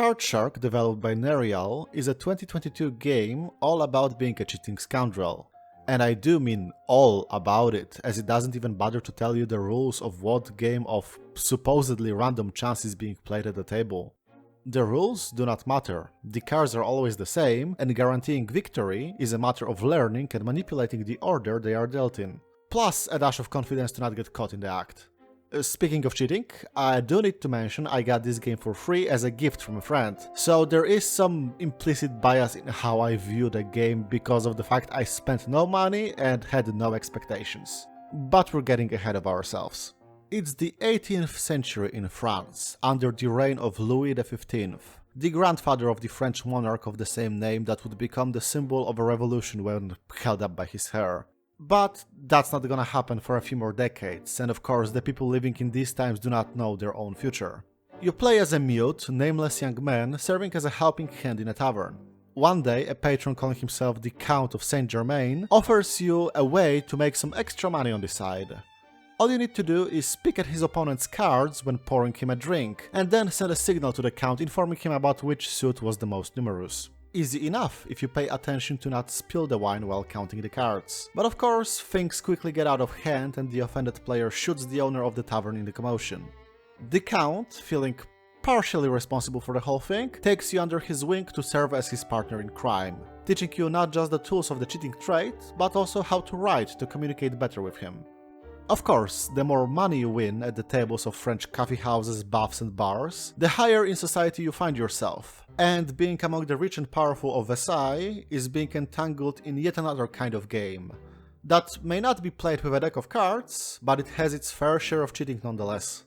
Card Shark, developed by Nerial, is a 2022 game all about being a cheating scoundrel. And I do mean all about it, as it doesn't even bother to tell you the rules of what game of supposedly random chance is being played at the table. The rules do not matter, the cards are always the same, and guaranteeing victory is a matter of learning and manipulating the order they are dealt in. Plus a dash of confidence to not get caught in the act. Speaking of cheating, I do need to mention I got this game for free as a gift from a friend, so there is some implicit bias in how I view the game because of the fact I spent no money and had no expectations. But we're getting ahead of ourselves. It's the 18th century in France, under the reign of Louis XV, the grandfather of the French monarch of the same name that would become the symbol of a revolution when held up by his hair. But that's not gonna happen for a few more decades, and of course the people living in these times do not know their own future. You play as a mute, nameless young man serving as a helping hand in a tavern. One day, a patron calling himself the Count of Saint Germain offers you a way to make some extra money on the side. All you need to do is pick at his opponent's cards when pouring him a drink, and then send a signal to the Count informing him about which suit was the most numerous. Easy enough if you pay attention to not spill the wine while counting the cards. But of course, things quickly get out of hand and the offended player shoots the owner of the tavern in the commotion. The Count, feeling partially responsible for the whole thing, takes you under his wing to serve as his partner in crime, teaching you not just the tools of the cheating trade, but also how to write to communicate better with him. Of course, the more money you win at the tables of French coffee houses, pubs and bars, the higher in society you find yourself. And being among the rich and powerful of Versailles is being entangled in yet another kind of game. That may not be played with a deck of cards, but it has its fair share of cheating nonetheless.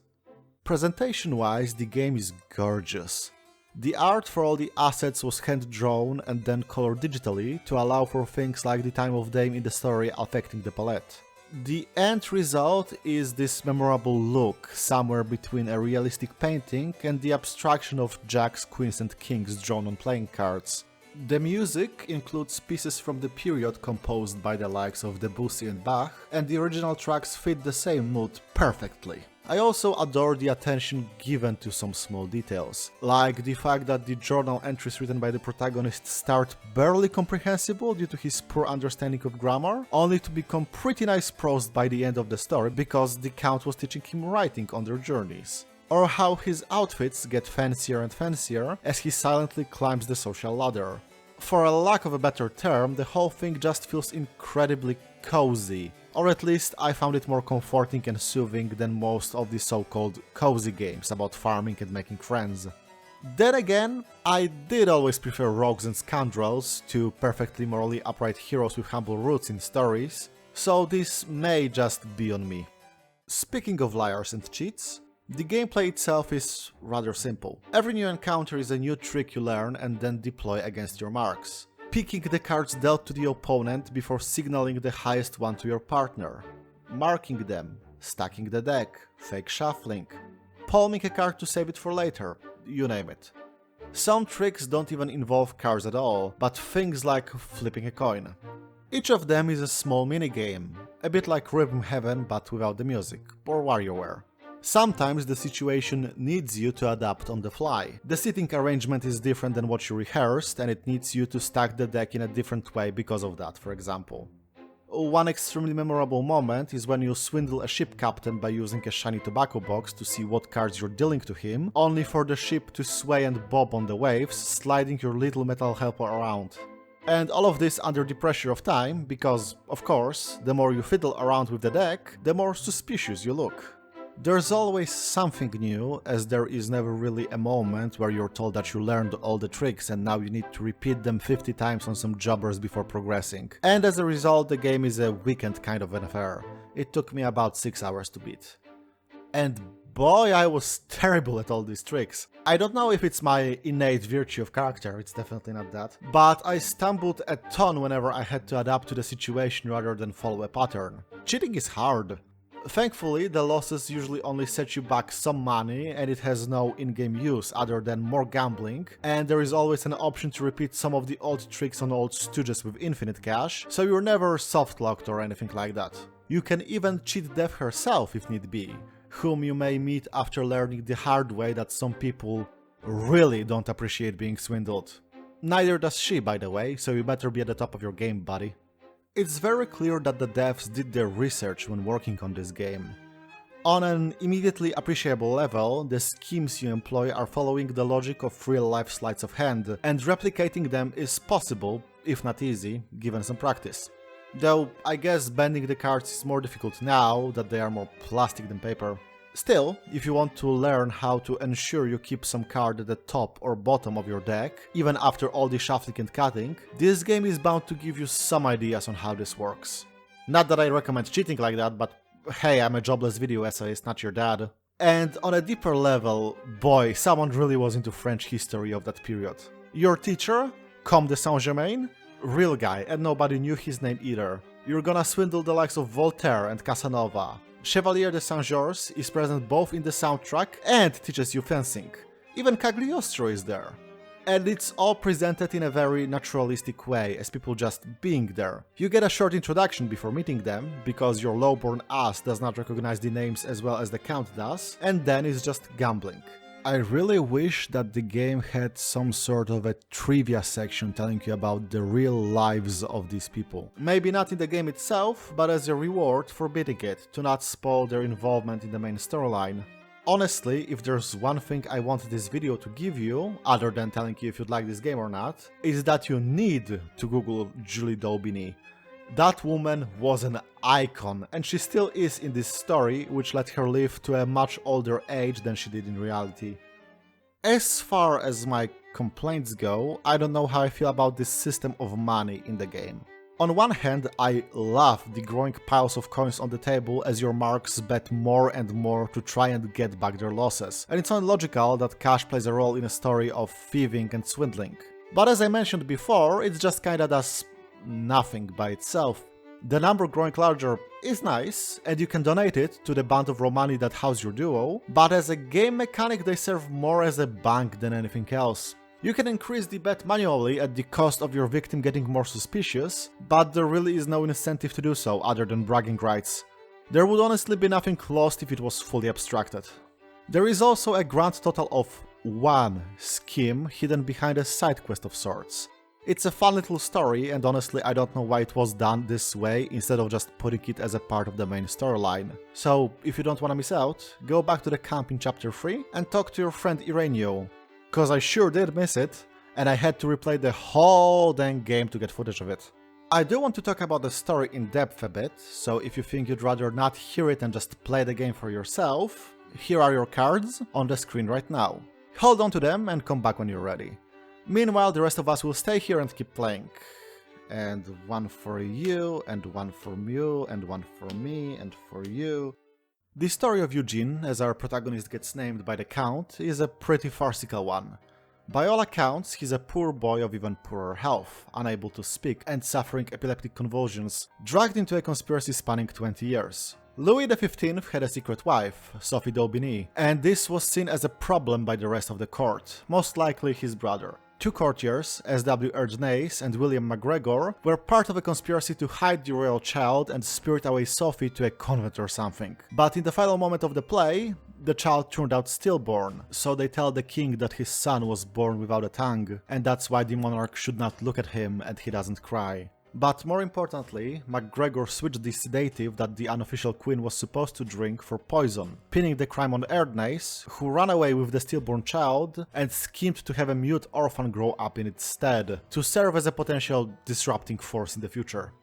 Presentation-wise, the game is gorgeous. The art for all the assets was hand-drawn and then colored digitally to allow for things like the time of day in the story affecting the palette. The end result is this memorable look, somewhere between a realistic painting and the abstraction of jacks, queens and kings drawn on playing cards. The music includes pieces from the period composed by the likes of Debussy and Bach, and the original tracks fit the same mood perfectly. I also adore the attention given to some small details, like the fact that the journal entries written by the protagonist start barely comprehensible due to his poor understanding of grammar, only to become pretty nice prose by the end of the story because the Count was teaching him writing on their journeys. Or how his outfits get fancier and fancier as he silently climbs the social ladder. For a lack of a better term, the whole thing just feels incredibly cozy. Or at least I found it more comforting and soothing than most of the so-called cozy games about farming and making friends. Then again, I did always prefer rogues and scoundrels to perfectly morally upright heroes with humble roots in stories, so this may just be on me. Speaking of liars and cheats, the gameplay itself is rather simple. Every new encounter is a new trick you learn and then deploy against your marks. Picking the cards dealt to the opponent before signaling the highest one to your partner. Marking them, stacking the deck, fake shuffling, palming a card to save it for later, you name it. Some tricks don't even involve cards at all, but things like flipping a coin. Each of them is a small minigame, a bit like Rhythm Heaven but without the music, or WarioWare. Sometimes the situation needs you to adapt on the fly. The sitting arrangement is different than what you rehearsed and it needs you to stack the deck in a different way because of that, for example. One extremely memorable moment is when you swindle a ship captain by using a shiny tobacco box to see what cards you're dealing to him, only for the ship to sway and bob on the waves, sliding your little metal helper around. And all of this under the pressure of time, because, of course, the more you fiddle around with the deck, the more suspicious you look. There's always something new, as there is never really a moment where you're told that you learned all the tricks and now you need to repeat them 50 times on some jobbers before progressing. And as a result, the game is a weekend kind of an affair. It took me about 6 hours to beat. And boy, I was terrible at all these tricks. I don't know if it's my innate virtue of character, it's definitely not that, but I stumbled a ton whenever I had to adapt to the situation rather than follow a pattern. Cheating is hard. Thankfully, the losses usually only set you back some money and it has no in-game use other than more gambling, and there is always an option to repeat some of the old tricks on old stooges with infinite cash, so you're never soft-locked or anything like that. You can even cheat Death herself if need be, whom you may meet after learning the hard way that some people really don't appreciate being swindled. Neither does she, by the way, so you better be at the top of your game, buddy. It's very clear that the devs did their research when working on this game. On an immediately appreciable level, the schemes you employ are following the logic of real-life sleights of hand, and replicating them is possible, if not easy, given some practice. Though, I guess bending the cards is more difficult now that they are more plastic than paper. Still, if you want to learn how to ensure you keep some card at the top or bottom of your deck, even after all the shuffling and cutting, this game is bound to give you some ideas on how this works. Not that I recommend cheating like that, but hey, I'm a jobless video essayist, not your dad. And on a deeper level, boy, someone really was into French history of that period. Your teacher, Comte de Saint-Germain? Real guy, and nobody knew his name either. You're gonna swindle the likes of Voltaire and Casanova. Chevalier de Saint-Georges is present both in the soundtrack and teaches you fencing. Even Cagliostro is there. And it's all presented in a very naturalistic way, as people just being there. You get a short introduction before meeting them, because your lowborn ass does not recognize the names as well as the Count does, and then it's just gambling. I really wish that the game had some sort of a trivia section telling you about the real lives of these people. Maybe not in the game itself, but as a reward for beating it, to not spoil their involvement in the main storyline. Honestly, if there's one thing I want this video to give you, other than telling you if you'd like this game or not, is that you need to Google Julie Daubigny. That woman was an icon, and she still is in this story, which let her live to a much older age than she did in reality. As far as my complaints go, I don't know how I feel about this system of money in the game. On one hand, I love the growing piles of coins on the table as your marks bet more and more to try and get back their losses, and it's only logical that cash plays a role in a story of thieving and swindling. But as I mentioned before, it just kinda does nothing by itself. The number growing larger is nice, and you can donate it to the band of Romani that house your duo, but as a game mechanic they serve more as a bank than anything else. You can increase the bet manually at the cost of your victim getting more suspicious, but there really is no incentive to do so other than bragging rights. There would honestly be nothing lost if it was fully abstracted. There is also a grand total of one scheme hidden behind a side quest of sorts. It's a fun little story, and honestly I don't know why it was done this way instead of just putting it as a part of the main storyline. So if you don't wanna miss out, go back to the camp in chapter 3 and talk to your friend Irenio. Cause I sure did miss it, and I had to replay the whole dang game to get footage of it. I do want to talk about the story in depth a bit, so if you think you'd rather not hear it and just play the game for yourself, here are your cards on the screen right now. Hold on to them and come back when you're ready. Meanwhile, the rest of us will stay here and keep playing. And one for you, and one from you, and one for me, and for you. The story of Eugene, as our protagonist gets named by the Count, is a pretty farcical one. By all accounts, he's a poor boy of even poorer health, unable to speak and suffering epileptic convulsions, dragged into a conspiracy spanning 20 years. Louis XV had a secret wife, Sophie d'Aubigny, and this was seen as a problem by the rest of the court, most likely his brother. Two courtiers, S.W. Erdnase and William MacGregor, were part of a conspiracy to hide the royal child and spirit away Sophie to a convent or something. But in the final moment of the play, the child turned out stillborn, so they tell the king that his son was born without a tongue, and that's why the monarch should not look at him and he doesn't cry. But more importantly, MacGregor switched the sedative that the unofficial queen was supposed to drink for poison, pinning the crime on Erdnase, who ran away with the stillborn child and schemed to have a mute orphan grow up in its stead, to serve as a potential disrupting force in the future.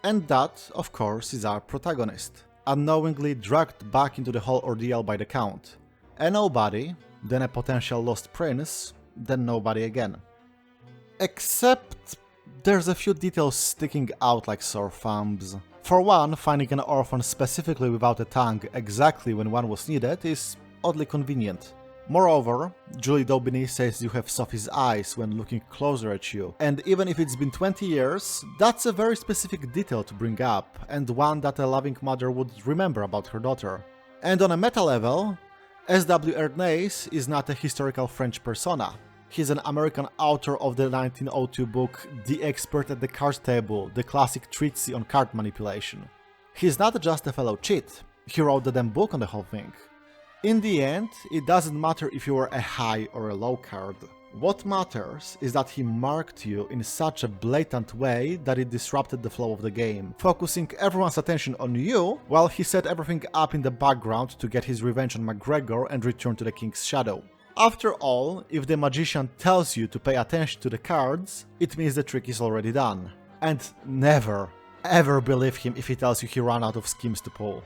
And that, of course, is our protagonist, unknowingly dragged back into the whole ordeal by the Count. A nobody, then a potential lost prince, then nobody again. Except there's a few details sticking out like sore thumbs. For one, finding an orphan specifically without a tongue exactly when one was needed is oddly convenient. Moreover, Julie d'Aubigny says you have Sophie's eyes when looking closer at you, and even if it's been 20 years, that's a very specific detail to bring up, and one that a loving mother would remember about her daughter. And on a meta level, S.W. Erdnase is not a historical French persona. He's an American author of the 1902 book The Expert at the Card Table, the classic treatise on card manipulation. He's not just a fellow cheat, he wrote the damn book on the whole thing. In the end, it doesn't matter if you were a high or a low card. What matters is that he marked you in such a blatant way that it disrupted the flow of the game, focusing everyone's attention on you while he set everything up in the background to get his revenge on McGregor and return to the King's Shadow. After all, if the magician tells you to pay attention to the cards, it means the trick is already done. And never, ever believe him if he tells you he ran out of schemes to pull.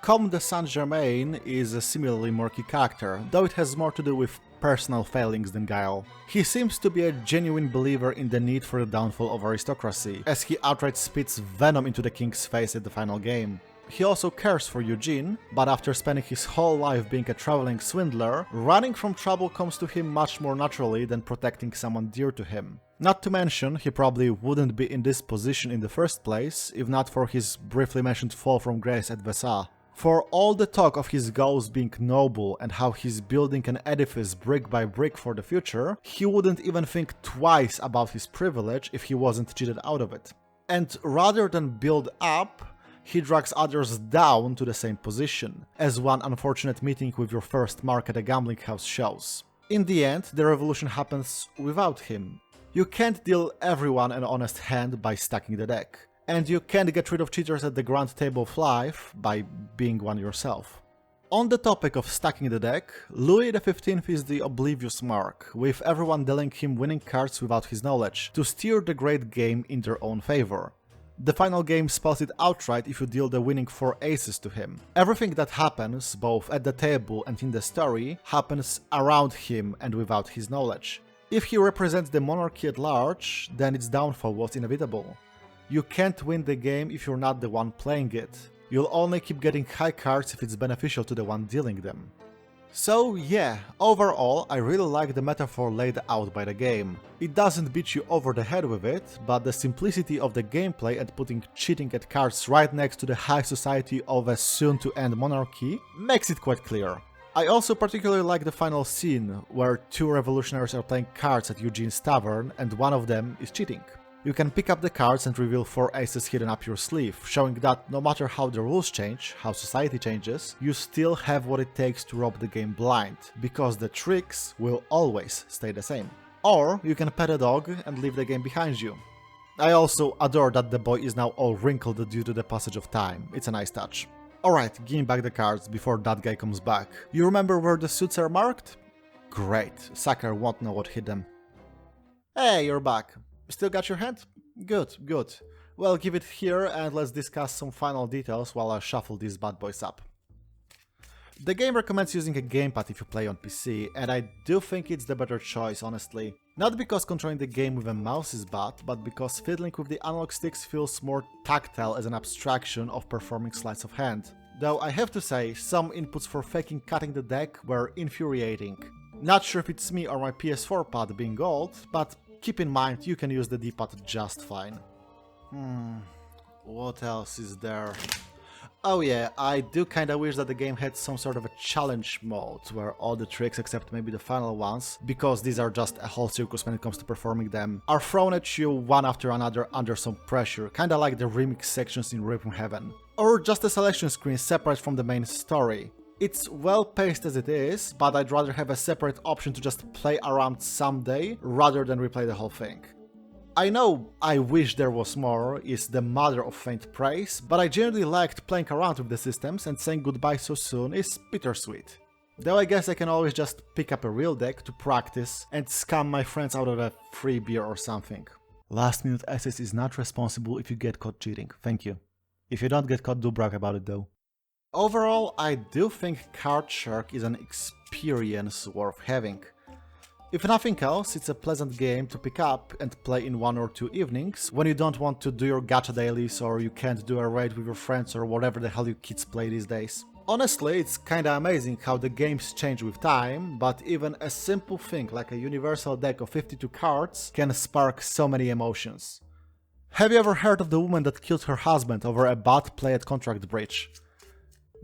Comte de Saint-Germain is a similarly murky character, though it has more to do with personal failings than guile. He seems to be a genuine believer in the need for the downfall of aristocracy, as he outright spits venom into the king's face at the final game. He also cares for Eugene, but after spending his whole life being a traveling swindler, running from trouble comes to him much more naturally than protecting someone dear to him. Not to mention, he probably wouldn't be in this position in the first place if not for his briefly mentioned fall from grace at Versailles. For all the talk of his goals being noble and how he's building an edifice brick by brick for the future, he wouldn't even think twice about his privilege if he wasn't cheated out of it. And rather than build up, he drags others down to the same position, as one unfortunate meeting with your first mark at a gambling house shows. In the end, the revolution happens without him. You can't deal everyone an honest hand by stacking the deck. And you can't get rid of cheaters at the grand table of life by being one yourself. On the topic of stacking the deck, Louis XV is the oblivious mark, with everyone dealing him winning cards without his knowledge, to steer the great game in their own favor. The final game spells it outright if you deal the winning 4 aces to him. Everything that happens, both at the table and in the story, happens around him and without his knowledge. If he represents the monarchy at large, then its downfall was inevitable. You can't win the game if you're not the one playing it. You'll only keep getting high cards if it's beneficial to the one dealing them. So yeah, overall I really like the metaphor laid out by the game. It doesn't beat you over the head with it, but the simplicity of the gameplay and putting cheating at cards right next to the high society of a soon-to-end monarchy makes it quite clear. I also particularly like the final scene, where 2 revolutionaries are playing cards at Eugene's tavern and one of them is cheating. You can pick up the cards and reveal 4 aces hidden up your sleeve, showing that no matter how the rules change, how society changes, you still have what it takes to rob the game blind, because the tricks will always stay the same. Or you can pet a dog and leave the game behind you. I also adore that the boy is now all wrinkled due to the passage of time, it's a nice touch. Alright, give me back the cards before that guy comes back. You remember where the suits are marked? Great, Sucker won't know what hit them. Hey, you're back. Still got your hand? Good, good. Well, give it here and let's discuss some final details while I shuffle these bad boys up. The game recommends using a gamepad if you play on PC, and I do think it's the better choice, honestly. Not because controlling the game with a mouse is bad, but because fiddling with the analog sticks feels more tactile as an abstraction of performing sleights of hand. Though I have to say, some inputs for faking cutting the deck were infuriating. Not sure if it's me or my PS4 pad being old, but keep in mind you can use the D-pad just fine. What else is there? Oh yeah, I do kinda wish that the game had some sort of a challenge mode, where all the tricks, except maybe the final ones, because these are just a whole circus when it comes to performing them, are thrown at you one after another under some pressure, kinda like the remix sections in Rhythm Heaven. Or just a selection screen separate from the main story. It's well paced as it is, but I'd rather have a separate option to just play around someday, rather than replay the whole thing. I know I wish there was more is the mother of faint praise, but I genuinely liked playing around with the systems, and saying goodbye so soon is bittersweet. Though I guess I can always just pick up a real deck to practice and scam my friends out of a free beer or something. Last minute access is not responsible if you get caught cheating, thank you. If you don't get caught, do brag about it though. Overall, I do think Card Shark is an experience worth having. If nothing else, it's a pleasant game to pick up and play in 1 or 2 evenings, when you don't want to do your gacha dailies or you can't do a raid with your friends or whatever the hell you kids play these days. Honestly, it's kinda amazing how the games change with time, but even a simple thing like a universal deck of 52 cards can spark so many emotions. Have you ever heard of the woman that killed her husband over a bad play at contract breach?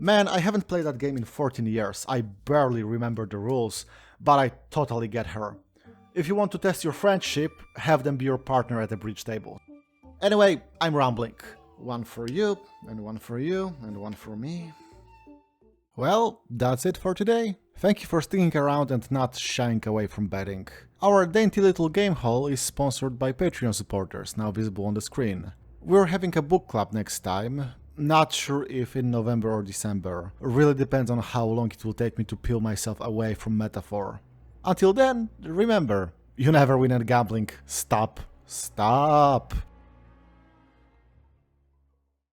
Man, I haven't played that game in 14 years, I barely remember the rules, but I totally get her. If you want to test your friendship, have them be your partner at the bridge table. Anyway, I'm rambling. One for you, and one for you, and one for me. Well, that's it for today. Thank you for sticking around and not shying away from betting. Our dainty little game haul is sponsored by Patreon supporters, now visible on the screen. We're having a book club next time. Not sure if in November or December. Really depends on how long it will take me to peel myself away from metaphor. Until then, remember, you never win at gambling. Stop.